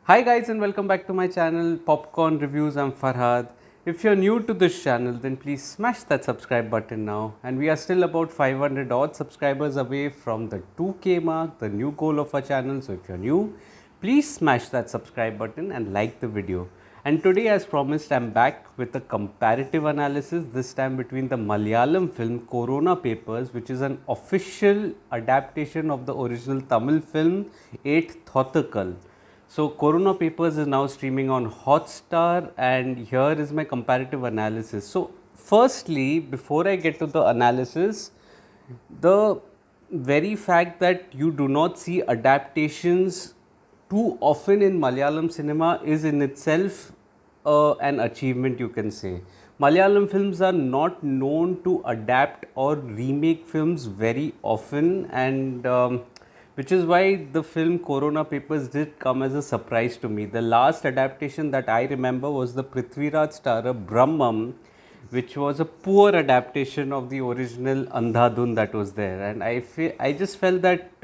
Hi guys and welcome back to my channel Popcorn Reviews. I'm Farhad. If you're new to this channel then please smash that subscribe button now, and we are still about 500 odd subscribers away from the 2k mark, the new goal of our channel. So if you're new, please smash that subscribe button and like the video. And today, as promised, I'm back with a comparative analysis, this time between the Malayalam film Corona Papers, which is an official adaptation of the original Tamil film 8 Thothakal. So Corona Papers is now streaming on Hotstar, and here is my comparative analysis. So firstly, before I get to the analysis, the very fact that you do not see adaptations too often in Malayalam cinema is in itself an achievement, you can say. Malayalam films are not known to adapt or remake films very often, and which is why the film Corona Papers did come as a surprise to me. The last adaptation that I remember was the Prithviraj starrer Brahmam, which was a poor adaptation of the original Andhadhun that was there. And I just felt that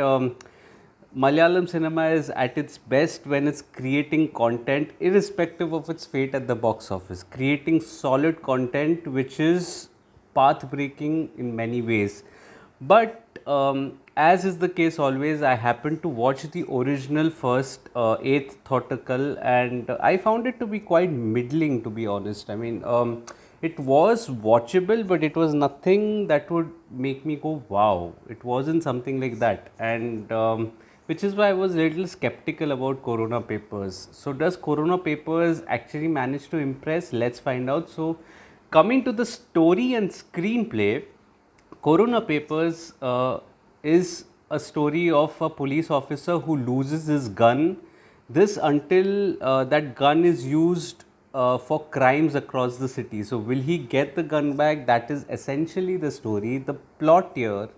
Malayalam cinema is at its best when it's creating content, irrespective of its fate at the box office. Creating solid content which is path breaking in many ways. But as is the case always, I happened to watch the original first, Eighth Thoughtful, and I found it to be quite middling, to be honest. I mean, it was watchable, but it was nothing that would make me go, wow. It wasn't something like that. And which is why I was a little skeptical about Corona Papers. So, does Corona Papers actually manage to impress? Let's find out. So, coming to the story and screenplay, Corona Papers is a story of a police officer who loses his gun. This until that gun is used for crimes across the city. So, will he get the gun back? That is essentially the story. The plot here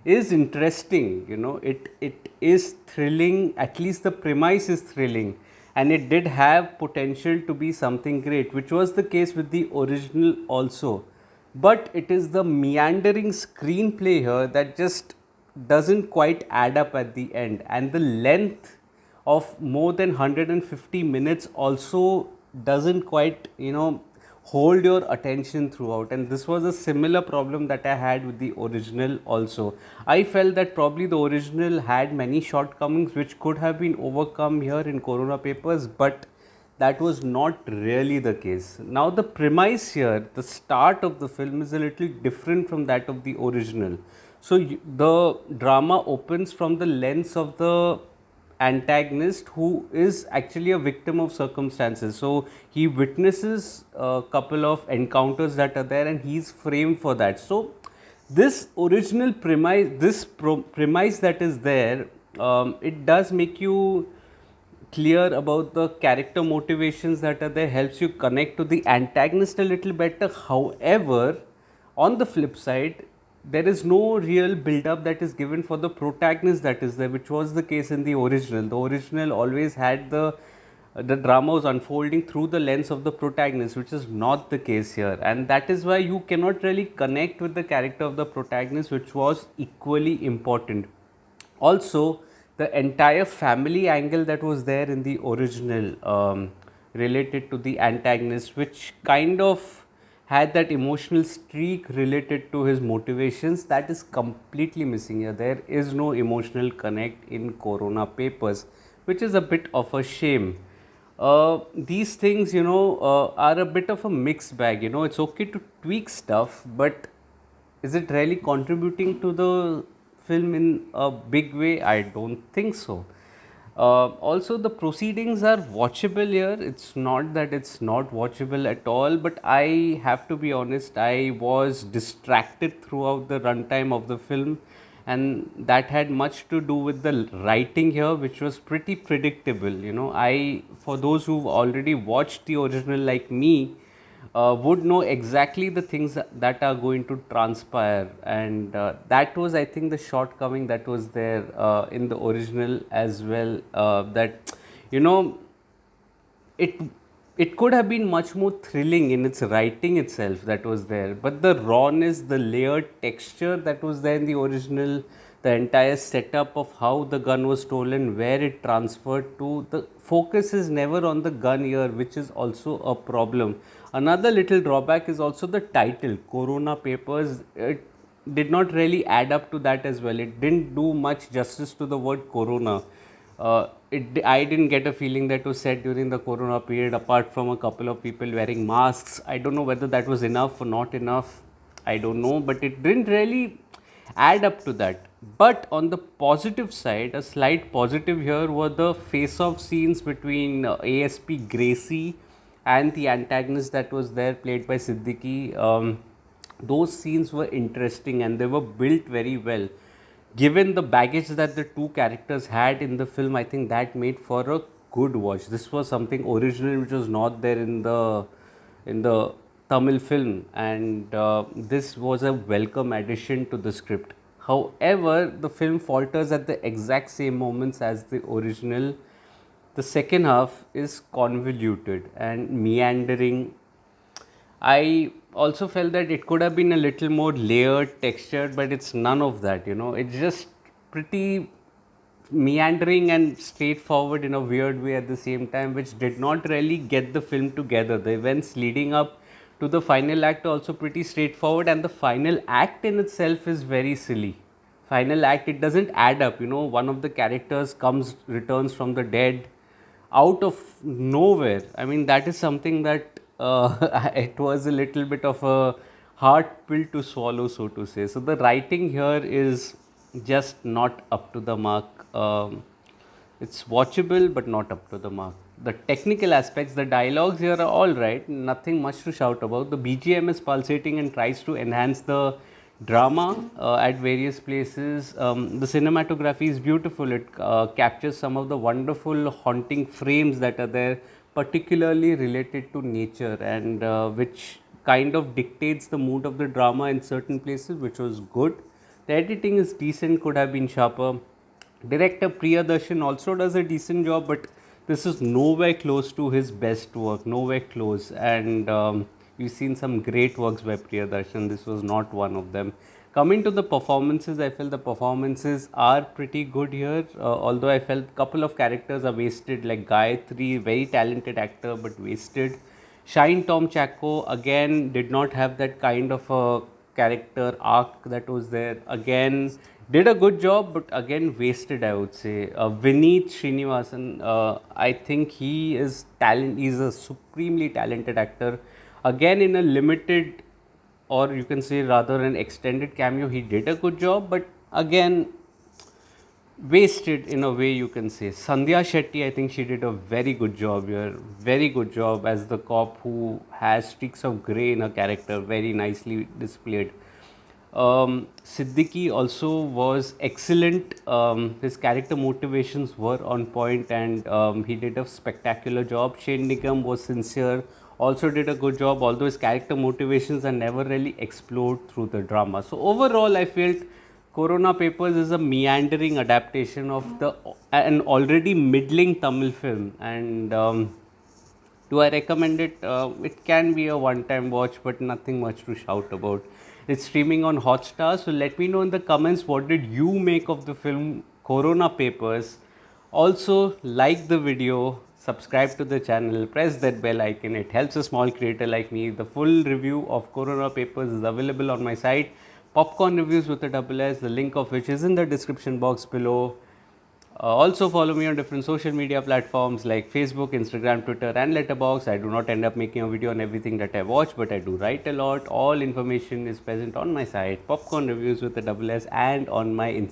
is interesting, it is thrilling, at least the premise is thrilling, and it did have potential to be something great, which was the case with the original also. But it is the meandering screenplay here that just doesn't quite add up at the end, and the length of more than 150 minutes also doesn't quite hold your attention throughout. And this was a similar problem that I had with the original also. I felt that probably the original had many shortcomings which could have been overcome here in Corona Papers, but that was not really the case. Now, the premise here, the start of the film is a little different from that of the original. So, the drama opens from the lens of the antagonist, who is actually a victim of circumstances. So, he witnesses a couple of encounters that are there, and he's framed for that. So, this original premise, premise that is there, it does make you clear about the character motivations that are there, helps you connect to the antagonist a little better. However, on the flip side, there is no real build up that is given for the protagonist that is there, which was the case in the original. The original always had the drama was unfolding through the lens of the protagonist, which is not the case here, and that is why you cannot really connect with the character of the protagonist, which was equally important. Also, the entire family angle that was there in the original, related to the antagonist, which kind of had that emotional streak related to his motivations, that is completely missing here. There is no emotional connect in Corona Papers, which is a bit of a shame. These things, are a bit of a mixed bag. It's okay to tweak stuff, but is it really contributing to the film in a big way? I don't think so. Also, the proceedings are watchable here. It's not that it's not watchable at all, but I have to be honest, I was distracted throughout the runtime of the film, and that had much to do with the writing here, which was pretty predictable. For those who've already watched the original like me, would know exactly the things that are going to transpire, and that was, I think, the shortcoming that was there in the original as well. That you know it it could have been much more thrilling in its writing itself that was there, but the rawness, the layered texture that was there in the original, the entire setup of how the gun was stolen, where it transferred to. The focus is never on the gun here, which is also a problem. Another little drawback is also the title, Corona Papers. It did not really add up to that as well. It didn't do much justice to the word Corona. I didn't get a feeling that was set during the Corona period, apart from a couple of people wearing masks. I don't know whether that was enough or not enough. I don't know, but it didn't really add up to that. But on the positive side, a slight positive here were the face-off scenes between ASP Gracie and the antagonist that was there, played by Siddiqui. Those scenes were interesting and they were built very well. Given the baggage that the two characters had in the film, I think that made for a good watch. This was something original which was not there in the Tamil film, and this was a welcome addition to the script. However, the film falters at the exact same moments as the original. The second half is convoluted and meandering. I also felt that it could have been a little more layered, textured, but it's none of that, you know. It's just pretty meandering and straightforward in a weird way at the same time, which did not really get the film together. The events leading up to the final act are also pretty straightforward, and the final act in itself is very silly. Final act, it doesn't add up, you know. One of the characters returns from the dead out of nowhere. I mean, that is something that it was a little bit of a hard pill to swallow, so to say. So the writing here is just not up to the mark. It's watchable, but not up to the mark. The technical aspects, the dialogues here are all right, nothing much to shout about. The BGM is pulsating and tries to enhance the drama at various places. The cinematography is beautiful. It captures some of the wonderful haunting frames that are there, particularly related to nature, and which kind of dictates the mood of the drama in certain places, which was good. The editing is decent, could have been sharper. Director Priyadarshan also does a decent job, but this is nowhere close to his best work, nowhere close. And we've seen some great works by Priyadarshan. This was not one of them. Coming to the performances, I felt the performances are pretty good here. Although I felt a couple of characters are wasted, like Gayatri, very talented actor, but wasted. Shine Tom Chacko again did not have that kind of a character arc that was there. Again, did a good job, but again wasted, I would say. Vineet Srinivasan, I think he is talent. He's a supremely talented actor. Again, in a limited, or you can say rather an extended cameo, he did a good job, but again wasted in a way, you can say. Sandhya Shetty, I think she did a very good job here. Very good job as the cop who has streaks of grey in her character, very nicely displayed. Siddiqui also was excellent. His character motivations were on point, and he did a spectacular job. Shane Nigam was sincere, also did a good job, although his character motivations are never really explored through the drama. So overall, I felt Corona Papers is a meandering adaptation of an already middling Tamil film, and do I recommend it? It can be a one-time watch, but nothing much to shout about. It's streaming on Hotstar, so let me know in the comments what did you make of the film Corona Papers. Also, like the video, subscribe to the channel, press that bell icon. It helps a small creator like me. The full review of Corona Papers is available on my site, Popcorn Reviews with a double S, the link of which is in the description box below. Also follow me on different social media platforms like Facebook, Instagram, Twitter and Letterboxd. I do not end up making a video on everything that I watch, but I do write a lot. All information is present on my site, Popcorn Reviews with a double S, and on my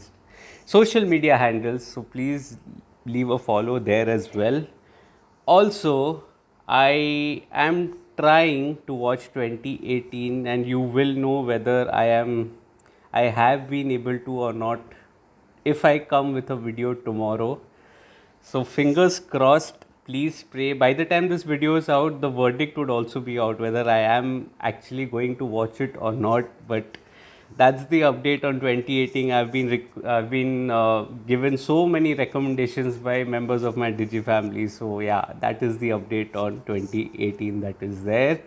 social media handles. So please leave a follow there as well. Also, I am trying to watch 2018, and you will know whether I have been able to or not if I come with a video tomorrow. So fingers crossed, please pray. By the time this video is out, the verdict would also be out whether I am actually going to watch it or not. But that's the update on 2018. I've been given so many recommendations by members of my Digi family. So yeah, that is the update on 2018 that is there.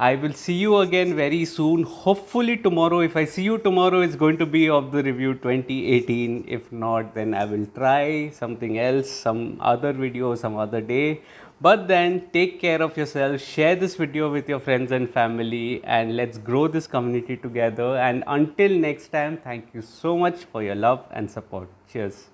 I will see you again very soon. Hopefully tomorrow. If I see you tomorrow, it's going to be of the review 2018. If not, then I will try something else, some other video, some other day. But then take care of yourself. Share this video with your friends and family, and let's grow this community together. And until next time, thank you so much for your love and support. Cheers.